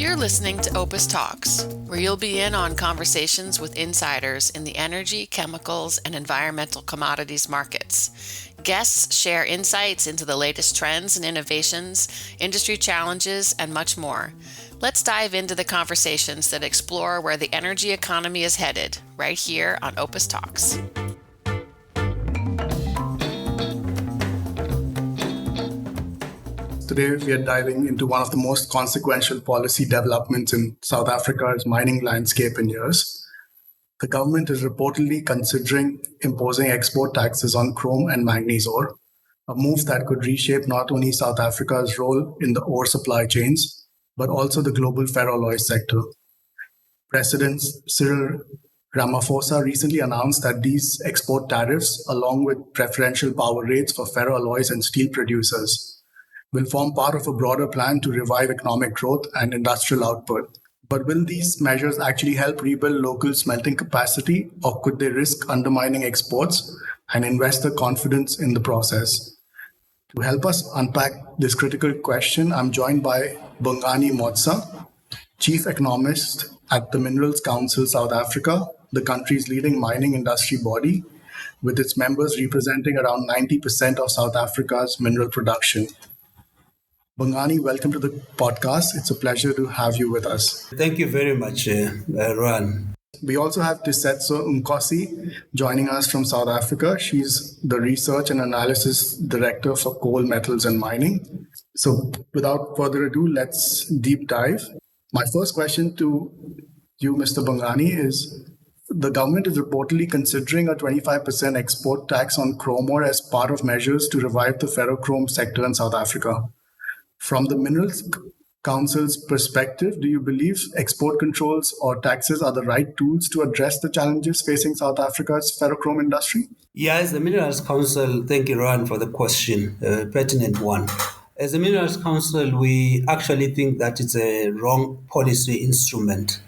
You're listening to OPIS Talks, where you'll be in on conversations with insiders in the energy, chemicals, and environmental commodities markets. Guests share insights into the latest trends and innovations, industry challenges, and much more. Let's dive into the conversations that explore where the energy economy is headed, right here on OPIS Talks. Today, we are diving into one of the most consequential policy developments in South Africa's mining landscape in years. The government is reportedly considering imposing export taxes on chrome and manganese ore, a move that could reshape not only South Africa's role in the ore supply chains, but also the global ferroalloy sector. President Cyril Ramaphosa recently announced that these export tariffs, along with preferential power rates for ferroalloys and steel producers, will form part of a broader plan to revive economic growth and industrial output. But will these measures actually help rebuild local smelting capacity, or could they risk undermining exports and investor confidence in the process? To help us unpack this critical question, I'm joined by Bongani Motsa, Chief Economist at the Minerals Council South Africa, the country's leading mining industry body, with its members representing around 90% of South Africa's mineral production. Bongani, welcome to the podcast. It's a pleasure to have you with us. Thank you very much, Rohan. We also have Tiisetso Nkosi joining us from South Africa. She's the Research and Analysis Director for Coal, Metals and Mining. So without further ado, let's deep dive. My first question to you, Mr. Bongani, is the government is reportedly considering a 25% export tax on chrome ore as part of measures to revive the ferrochrome sector in South Africa. From the Minerals Council's perspective, do you believe export controls or taxes are the right tools to address the challenges facing South Africa's ferrochrome industry? Yes, the Minerals Council, thank you, Rohan, for the question, pertinent one. As the Minerals Council, we actually think that it's a wrong policy instrument.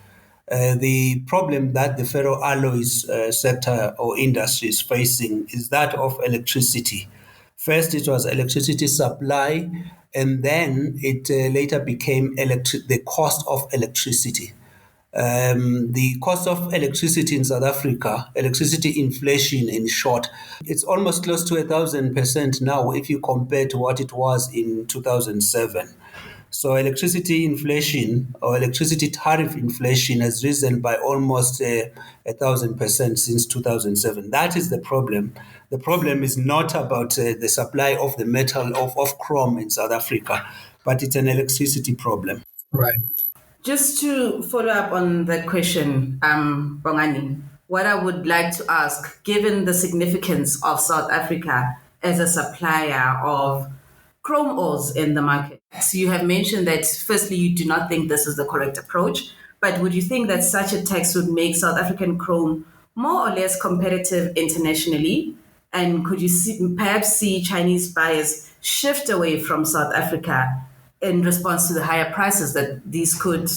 The problem that the ferroalloys sector or industry is facing is that of electricity. First, it was electricity supply, and then it later became the cost of electricity. The cost of electricity in South Africa, electricity inflation in short, it's almost close to 1,000% now if you compare to what it was in 2007. So electricity inflation or electricity tariff inflation has risen by almost 1,000% since 2007. That is the problem. The problem is not about the supply of the metal of chrome in South Africa, but it's an electricity problem. Right. Just to follow up on that question, Bongani, what I would like to ask, given the significance of South Africa as a supplier of chrome ores in the market. So you have mentioned that firstly, you do not think this is the correct approach, but would you think that such a tax would make South African chrome more or less competitive internationally? And could you perhaps see Chinese buyers shift away from South Africa in response to the higher prices that these could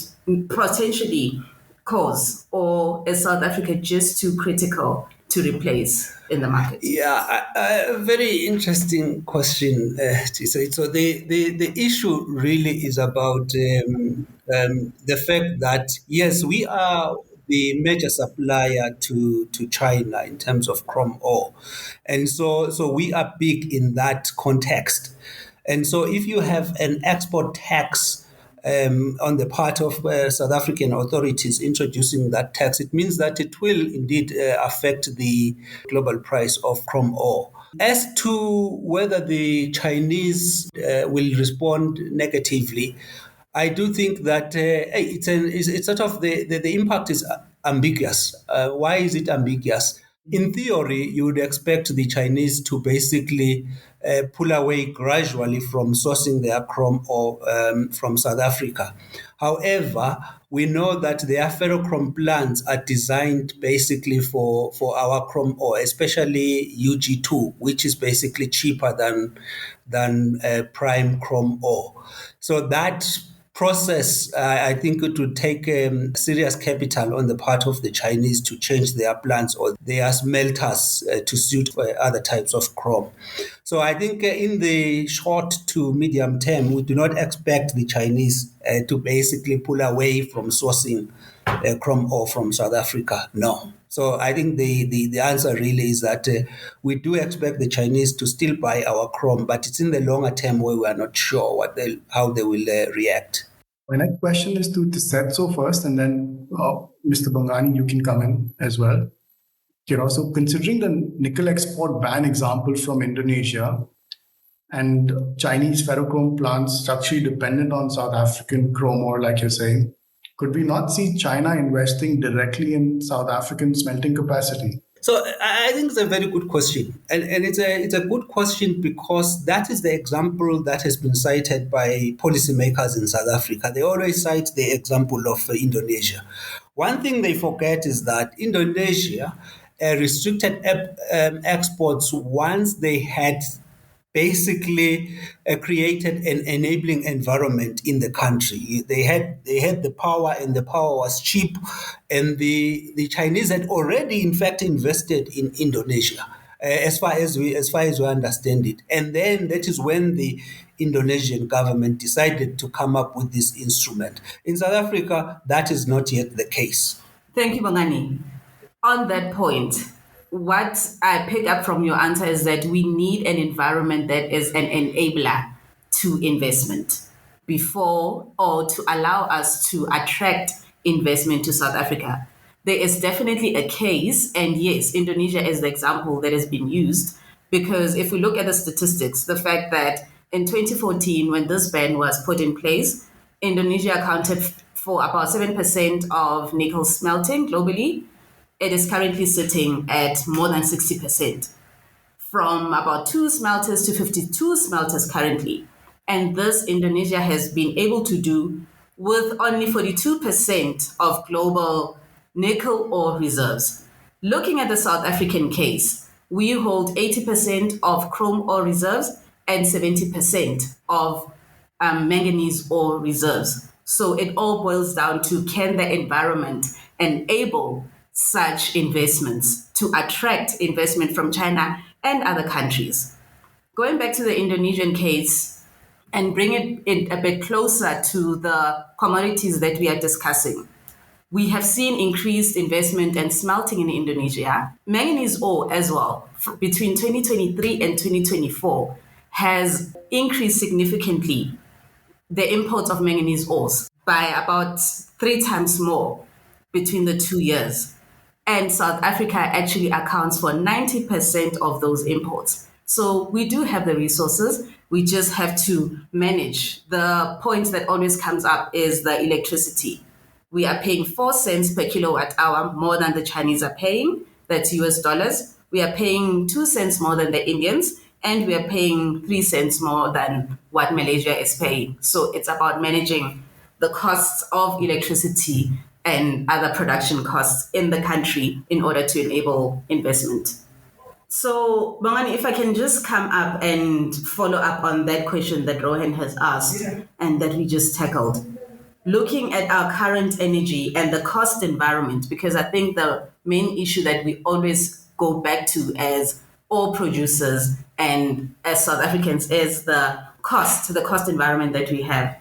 potentially cause? Or is South Africa just too critical to replace in the market? Yeah, a very interesting question, Tiisetso. So the issue really is about the fact that, yes, we are the major supplier to China in terms of chrome ore. And so we are big in that context. And so if you have an export tax on the part of South African authorities introducing that tax, it means that it will indeed affect the global price of chrome ore. As to whether the Chinese will respond negatively, I do think that it's sort of the impact is ambiguous. Why is it ambiguous? In theory, you would expect the Chinese to basically pull away gradually from sourcing their chrome ore from South Africa. However, we know that their ferrochrome plants are designed basically for our chrome ore, especially UG2, which is basically cheaper than prime chrome ore. So that process, I think it would take serious capital on the part of the Chinese to change their plants or their smelters to suit other types of chrome. So I think in the short to medium term, we do not expect the Chinese to basically pull away from sourcing chrome ore from South Africa. No. So I think the answer really is that we do expect the Chinese to still buy our chrome, but it's in the longer term where we are not sure how they will react. My next question is to Tiisetso first, and then Mr. Bongani, you can come in as well. So considering the nickel export ban example from Indonesia and Chinese ferrochrome plants structurally dependent on South African chrome ore, like you're saying, could we not see China investing directly in South African smelting capacity? So I think it's a very good question. And it's a good question because that is the example that has been cited by policymakers in South Africa. They always cite the example of Indonesia. One thing they forget is that Indonesia restricted exports once they had basically created an enabling environment in the country. They had the power, and the power was cheap, and the Chinese had already, in fact, invested in Indonesia, as far as we understand it. And then that is when the Indonesian government decided to come up with this instrument. In South Africa, that is not yet the case. Thank you, Bongani. On that point, what I pick up from your answer is that we need an environment that is an enabler to investment before or to allow us to attract investment to South Africa. There is definitely a case, and yes, Indonesia is the example that has been used, because if we look at the statistics, the fact that in 2014, when this ban was put in place, Indonesia accounted for about 7% of nickel smelting globally. It is currently sitting at more than 60%, from about 2 smelters to 52 smelters currently. And this Indonesia has been able to do with only 42% of global nickel ore reserves. Looking at the South African case, we hold 80% of chrome ore reserves and 70% of manganese ore reserves. So it all boils down to, can the environment enable such investments to attract investment from China and other countries? Going back to the Indonesian case and bring it a bit closer to the commodities that we are discussing, we have seen increased investment and smelting in Indonesia. Manganese ore as well, between 2023 and 2024, has increased significantly the imports of manganese ores by about 3 times more between the 2 years. And South Africa actually accounts for 90% of those imports. So we do have the resources. We just have to manage. The point that always comes up is the electricity. We are paying 4 cents per kilowatt hour more than the Chinese are paying. That's US dollars. We are paying 2 cents more than the Indians, and we are paying 3 cents more than what Malaysia is paying. So it's about managing the costs of electricity and other production costs in the country in order to enable investment. So, Bongani, if I can just come up and follow up on that question that Rohan has asked and that we just tackled. Looking at our current energy and the cost environment, because I think the main issue that we always go back to as ore producers and as South Africans is the cost environment that we have.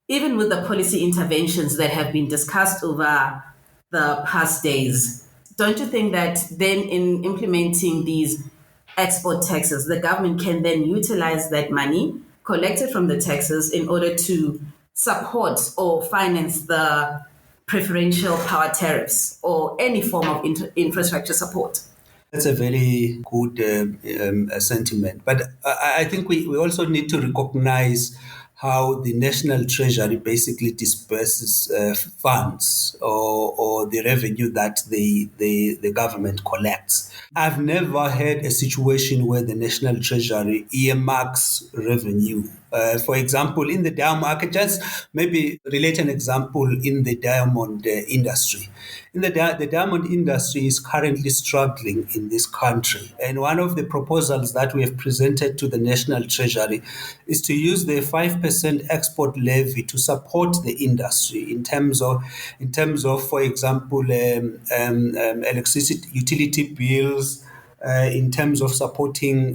Even with the policy interventions that have been discussed over the past days, don't you think that then in implementing these export taxes, the government can then utilize that money collected from the taxes in order to support or finance the preferential power tariffs or any form of infrastructure support? That's a very good sentiment. But I think we also need to recognize how the National Treasury basically disperses funds or the revenue that the government collects. I've never had a situation where the National Treasury earmarks revenue. For example, in the diamond, I can just maybe relate an example in the diamond industry. The diamond industry is currently struggling in this country. And one of the proposals that we have presented to the National Treasury is to use the 5% export levy to support the industry in terms of, for example, electricity utility bills, in terms of supporting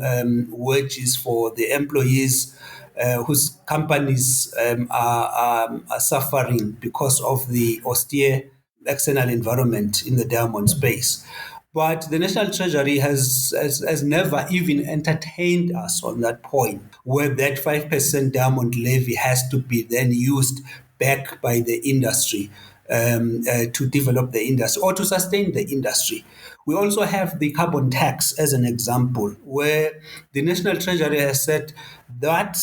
wages for the employees whose companies are suffering because of the austere external environment in the diamond space. But the National Treasury has never even entertained us on that point, where that 5% diamond levy has to be then used back by the industry to develop the industry or to sustain the industry. We also have the carbon tax as an example, where the National Treasury has said that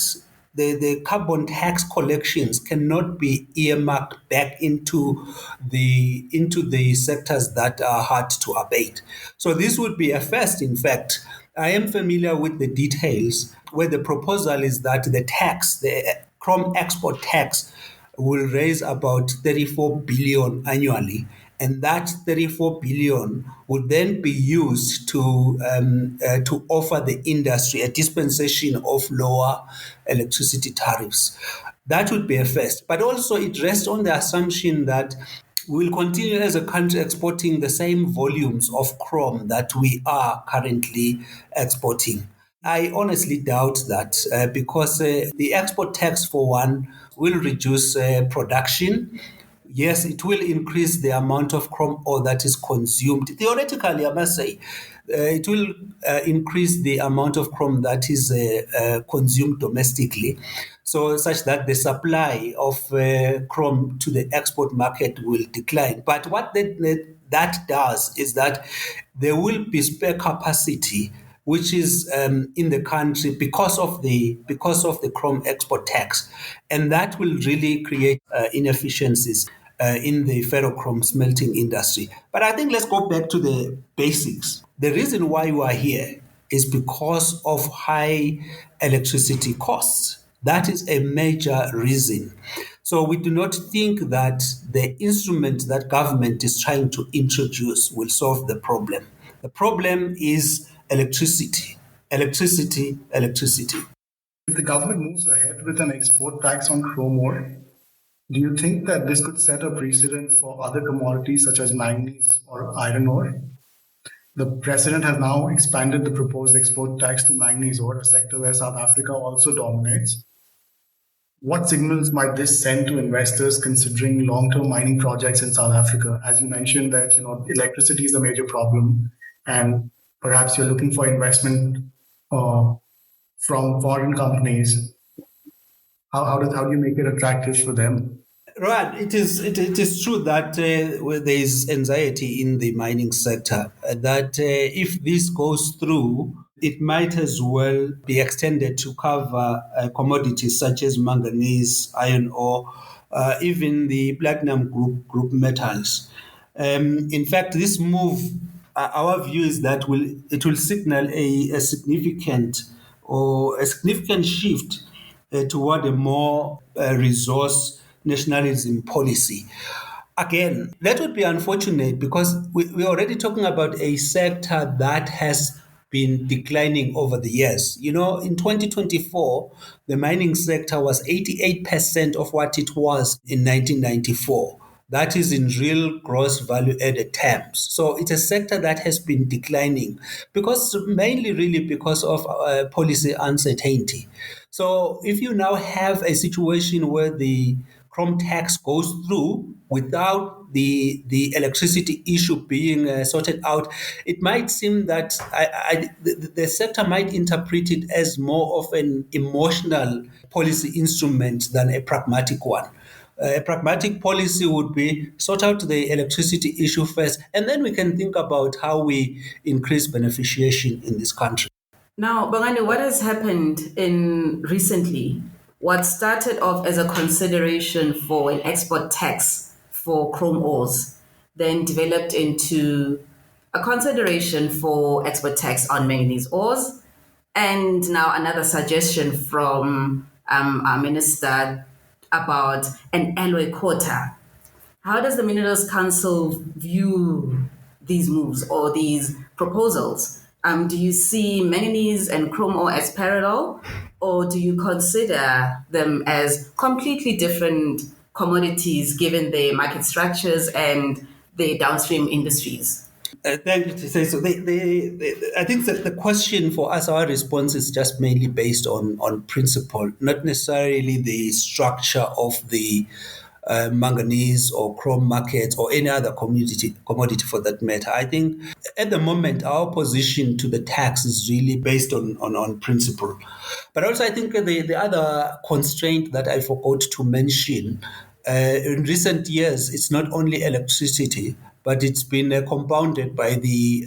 the carbon tax collections cannot be earmarked back into the sectors that are hard to abate. So this would be a first, in fact. I am familiar with the details where the proposal is that the chrome export tax will raise about 34 billion annually, and that 34 billion would then be used to offer the industry a dispensation of lower electricity tariffs. That would be a first, but also it rests on the assumption that we'll continue as a country exporting the same volumes of chrome that we are currently exporting. I honestly doubt that because the export tax, for one, will reduce production. Yes, it will increase the amount of chrome ore that is consumed. Theoretically, I must say, it will increase the amount of chrome that is consumed domestically, so such that the supply of chrome to the export market will decline. But what that does is that there will be spare capacity which is in the country because of the chrome export tax, and that will really create inefficiencies in the ferrochrome smelting industry. But I think let's go back to the basics. The reason why we are here is because of high electricity costs. That is a major reason. So we do not think that the instrument that government is trying to introduce will solve the problem. The problem is electricity, electricity, electricity. If the government moves ahead with an export tax on chrome ore, do you think that this could set a precedent for other commodities such as manganese or iron ore? The president has now expanded the proposed export tax to manganese ore, a sector where South Africa also dominates. What signals might this send to investors considering long-term mining projects in South Africa? As you mentioned that electricity is a major problem, and perhaps you're looking for investment from foreign companies. How do you make it attractive for them? Right. It is true that there is anxiety in the mining sector that if this goes through, it might as well be extended to cover commodities such as manganese, iron ore, even the platinum group metals. In fact, this move, our view is that it will signal a significant shift toward a more resource nationalism policy. Again, that would be unfortunate because we're already talking about a sector that has been declining over the years. In 2024, the mining sector was 88% of what it was in 1994. That is in real gross value added terms. So it's a sector that has been declining mainly really because of policy uncertainty. So if you now have a situation where the chrome tax goes through without the electricity issue being sorted out, it might seem that the sector might interpret it as more of an emotional policy instrument than a pragmatic one. A pragmatic policy would be sort out the electricity issue first, and then we can think about how we increase beneficiation in this country. Now, Bongani, what has happened in recently? What started off as a consideration for an export tax for chrome ores, then developed into a consideration for export tax on manganese ores, and now another suggestion from our minister about an alloy quota. How does the Minerals Council view these moves or these proposals? Do you see manganese and chrome ore as parallel, or do you consider them as completely different commodities given their market structures and their downstream industries? Thank you, Tiisetso. I think that the question for us, our response is just mainly based on principle, not necessarily the structure of the manganese or chrome market or any other commodity for that matter. I think at the moment our position to the tax is really based on principle. But also I think the other constraint that I forgot to mention in recent years, it's not only electricity, but it's been compounded by the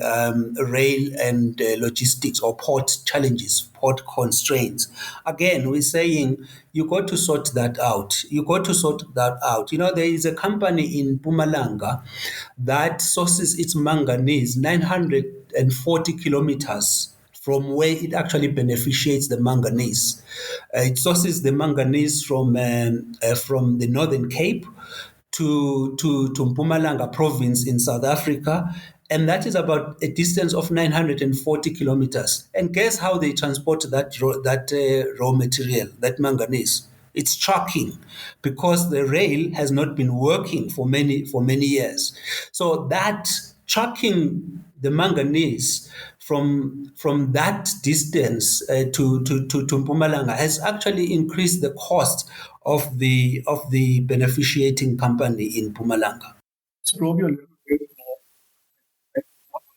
rail and logistics or port challenges, port constraints. Again, we're saying you got to sort that out. You got to sort that out. You know, there is a company in Mpumalanga that sources its manganese 940 kilometers from where it actually beneficiates the manganese. It sources the manganese from the Northern Cape to Mpumalanga province in South Africa, and that is about a distance of 940 kilometers. And guess how they transport that raw material, that manganese? It's trucking, because the rail has not been working for many years. So that trucking the manganese from that distance to Mpumalanga has actually increased the cost of the beneficiating company in Mpumalanga. Let's probe you a little bit more.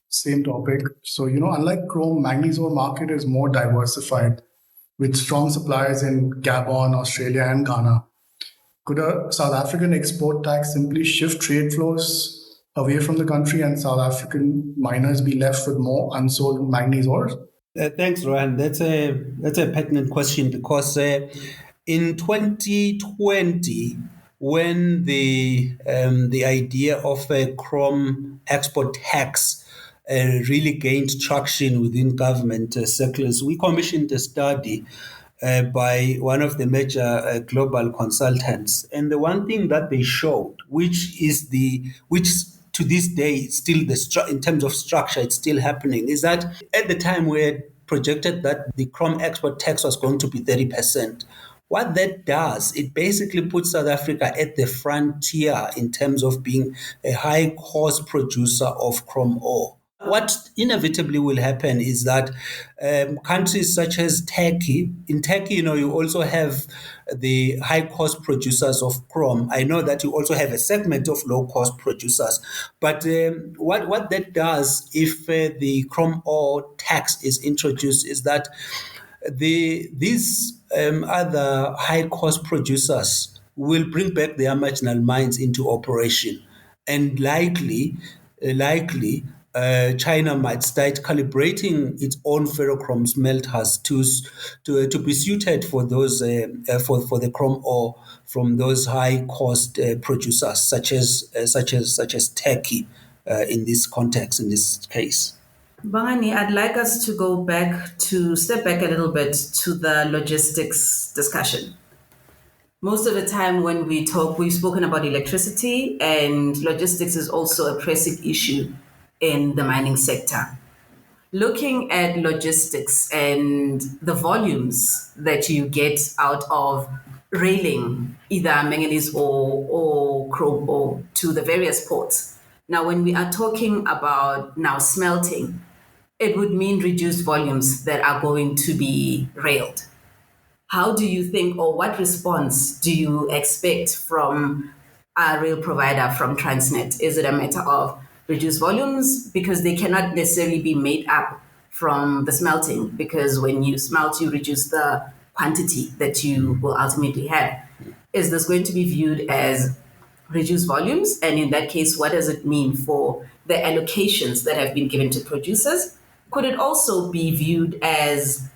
Same topic. So, unlike chrome, manganese ore market is more diversified with strong suppliers in Gabon, Australia, and Ghana. Could a South African export tax simply shift trade flows away from the country and South African miners be left with more unsold manganese ores? Thanks, Rohan. That's a pertinent question, because in 2020, when the idea of a chrome export tax really gained traction within government circles, we commissioned a study by one of the major global consultants, and the one thing that they showed, which to this day still in terms of structure it's still happening, is that at the time we had projected that the chrome export tax was going to be 30%. What that does, it basically puts South Africa at the frontier in terms of being a high cost producer of chrome ore. What inevitably will happen is that countries such as Turkey, in Turkey, you also have the high cost producers of chrome. I know that you also have a segment of low cost producers. But what that does, if the chrome ore tax is introduced, is that these other high cost producers will bring back their marginal mines into operation, and likely, China might start calibrating its own ferrochrome smelters to be suited for those for the chrome ore from those high cost producers such as Turkey in this context, in this case. Bongani, I'd like us to step back a little bit to the logistics discussion. Most of the time when we talk, we've spoken about electricity, and logistics is also a pressing issue in the mining sector. Looking at logistics and the volumes that you get out of railing either manganese ore or chrome ore to the various ports. Now, when we are talking about now smelting, it would mean reduced volumes that are going to be railed. How do you think, or what response do you expect from a rail provider, from Transnet? Is it a matter of reduced volumes because they cannot necessarily be made up from the smelting? Because when you smelt, you reduce the quantity that you will ultimately have. Is this going to be viewed as reduced volumes? And in that case, what does it mean for the allocations that have been given to producers? Could it also be viewed as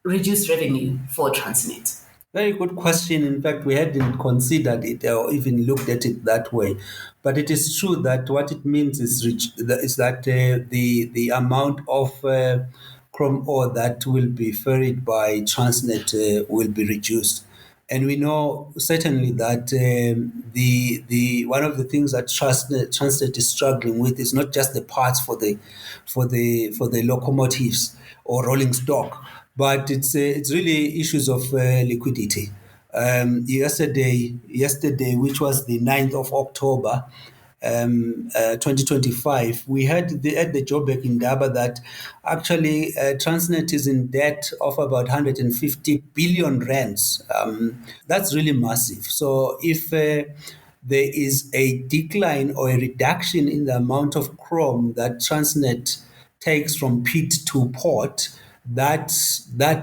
reduced revenue for Transnet? Very good question. In fact, we hadn't considered it or even looked at it that way. But it is true that what it means is that the amount of chrome ore that will be ferried by Transnet will be reduced. And we know certainly that the one of the things that Transnet is struggling with is not just the parts for the locomotives or rolling stock, but it's really issues of liquidity. Yesterday, which was the 9th of October, 2025, we heard at the Joburg in Daba that actually Transnet is in debt of about 150 billion rands. That's really massive. So if there is a decline or a reduction in the amount of chrome that Transnet takes from pit to port, that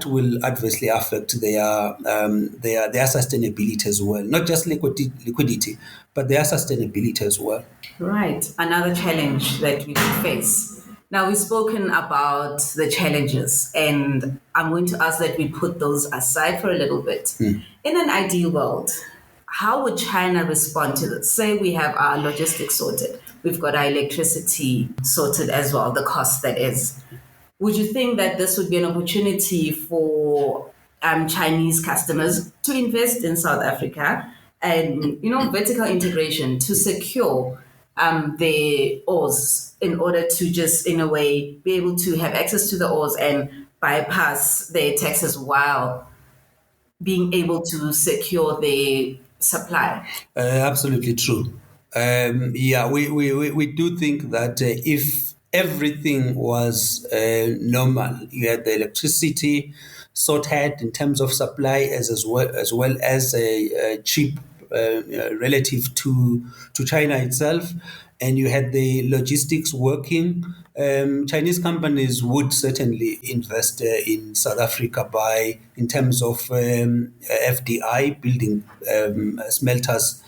will adversely affect their sustainability as well. Not just liquidity, but their sustainability as well. Right, another challenge that we face. Now, we've spoken about the challenges, and I'm going to ask that we put those aside for a little bit. In an ideal world, how would China respond to this? Say we have our logistics sorted, we've got our electricity sorted as well, the cost that is. Would you think that this would be an opportunity for Chinese customers to invest in South Africa and, vertical integration to secure their ores in order to just, in a way, be able to have access to the ores and bypass their taxes while being able to secure their supply? Absolutely true. We do think that if everything was normal, you had the electricity sorted in terms of supply as well as a cheap relative to China itself, and you had the logistics working, Chinese companies would certainly invest in South Africa in terms of FDI, building smelters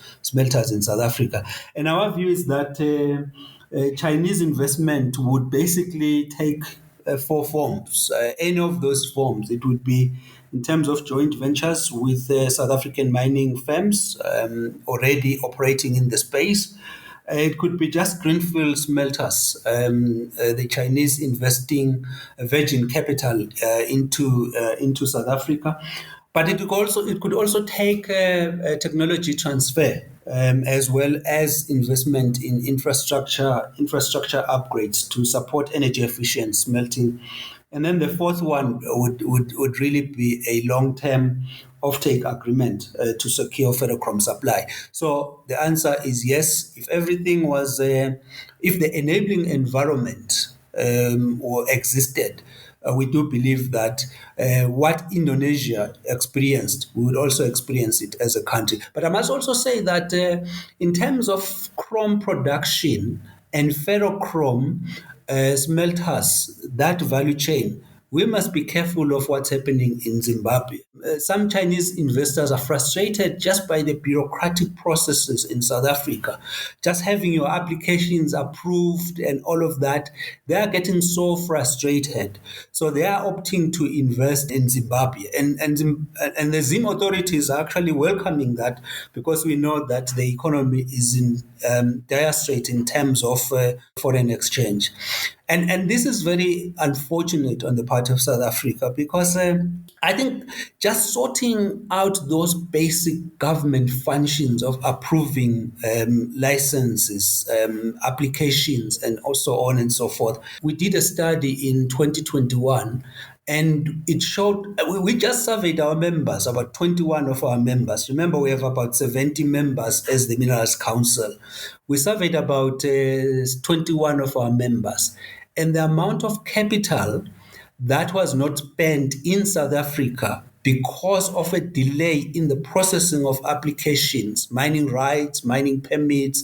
in South Africa. And our view is that Chinese investment would basically take four forms. Any of those forms, it would be in terms of joint ventures with South African mining firms already operating in the space. It could be just greenfield smelters, the Chinese investing virgin capital into South Africa. But it could also take technology transfer, as well as investment in infrastructure upgrades to support energy efficient smelting. And then the fourth one would really be a long-term offtake agreement to secure ferrochrome supply. So the answer is yes. If everything was, if the enabling environment existed, we do believe that what Indonesia experienced, we would also experience it as a country. But I must also say that in terms of chrome production and ferrochrome smelters, that value chain, we must be careful of what's happening in Zimbabwe. Some Chinese investors are frustrated just by the bureaucratic processes in South Africa. Just having your applications approved and all of that, they are getting so frustrated. So they are opting to invest in Zimbabwe. And the Zim authorities are actually welcoming that, because we know that the economy is in dire strait in terms of foreign exchange. And this is very unfortunate on the part of South Africa, because I think just sorting out those basic government functions of approving licenses, applications, and so on and so forth. We did a study in 2021, and it showed, we just surveyed our members, about 21 of our members. Remember, we have about 70 members as the Minerals Council. We surveyed about 21 of our members. And the amount of capital that was not spent in South Africa because of a delay in the processing of applications, mining rights, mining permits,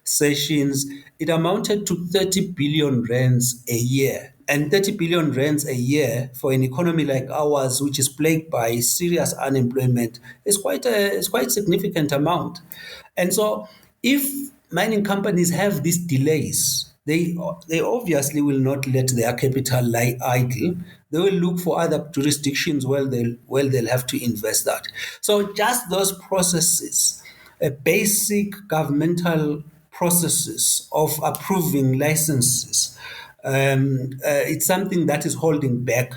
sessions, it amounted to 30 billion rands a year. And 30 billion rands a year for an economy like ours, which is plagued by serious unemployment, is quite significant amount. And so if mining companies have these delays, they obviously will not let their capital lie idle. They will look for other jurisdictions where they'll have to invest that. So just those processes, basic governmental processes of approving licenses, it's something that is holding back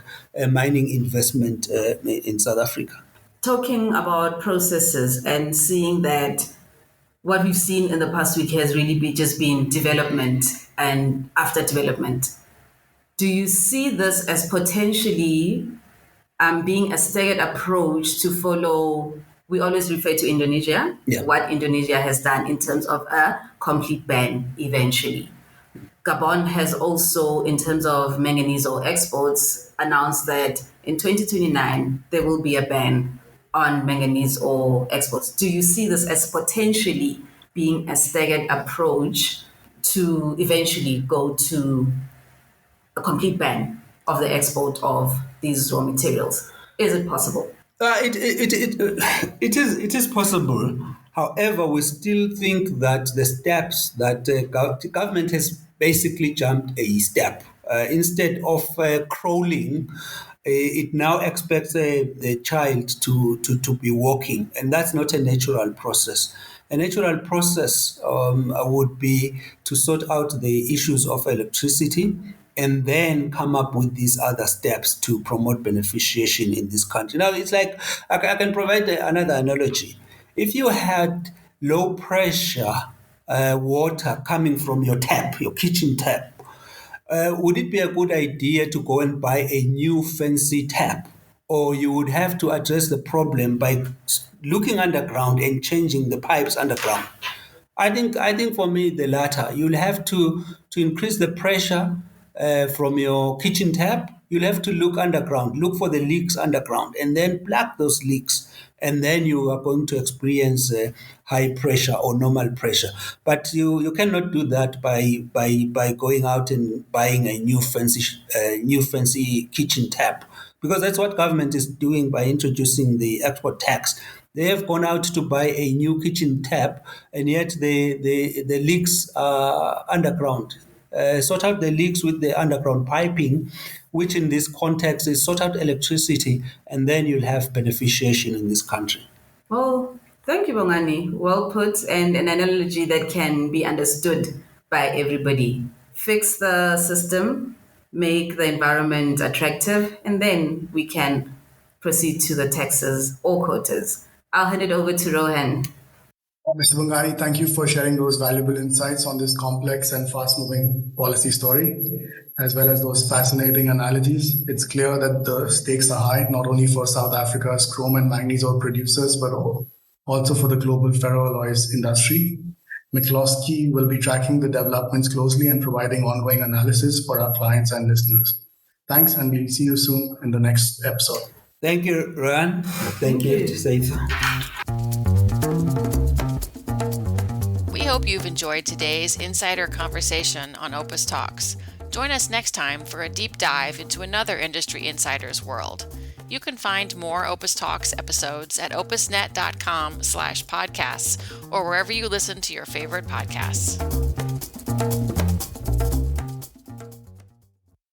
mining investment in South Africa. talking about processes and seeing that what we've seen in the past week has really just been development and after development. Do you see this as potentially being a staggered approach to follow? We always refer to Indonesia, what Indonesia has done in terms of a complete ban eventually. Gabon has also, in terms of manganese ore exports, announced that in 2029 there will be a ban on manganese ore exports. Do you see this as potentially being a staggered approach to eventually go to a complete ban of the export of these raw materials? Is it possible? It is possible. However, we still think that the steps that the government has basically jumped a step. Instead of crawling, it now expects the child to be walking, and that's not a natural process. A natural process would be to sort out the issues of electricity and then come up with these other steps to promote beneficiation in this country. Now, it's like, I can provide another analogy. If you had low pressure water coming from your tap, your kitchen tap, would it be a good idea to go and buy a new fancy tap? Or you would have to address the problem by looking underground and changing the pipes underground? I think for me the latter. You'll have to increase the pressure from your kitchen tap. You'll have to look underground, look for the leaks underground, and then plug those leaks. And then you are going to experience high pressure or normal pressure. But you cannot do that by going out and buying a new fancy kitchen tap, because that's what government is doing by introducing the export tax. They have gone out to buy a new kitchen tap, and yet the leaks are underground. Sort out the leaks with the underground piping, which in this context is sort out electricity, and then you'll have beneficiation in this country. Well, thank you, Bongani. Well put, and an analogy that can be understood by everybody. Fix the system, make the environment attractive, and then we can proceed to the taxes or quotas. I'll hand it over to Rohan. Mr. Bongani, thank you for sharing those valuable insights on this complex and fast-moving policy story, as well as those fascinating analogies. It's clear that the stakes are high, not only for South Africa's chrome and manganese ore producers, but also for the global ferroalloys industry. McCloskey will be tracking the developments closely and providing ongoing analysis for our clients and listeners. Thanks, and we'll see you soon in the next episode. Thank you, Rohan. Thank you, Tiisetso. We hope you've enjoyed today's insider conversation on OPIS Talks. Join us next time for a deep dive into another industry insider's world. You can find more OPIS Talks episodes at opisnet.com/podcasts or wherever you listen to your favorite podcasts.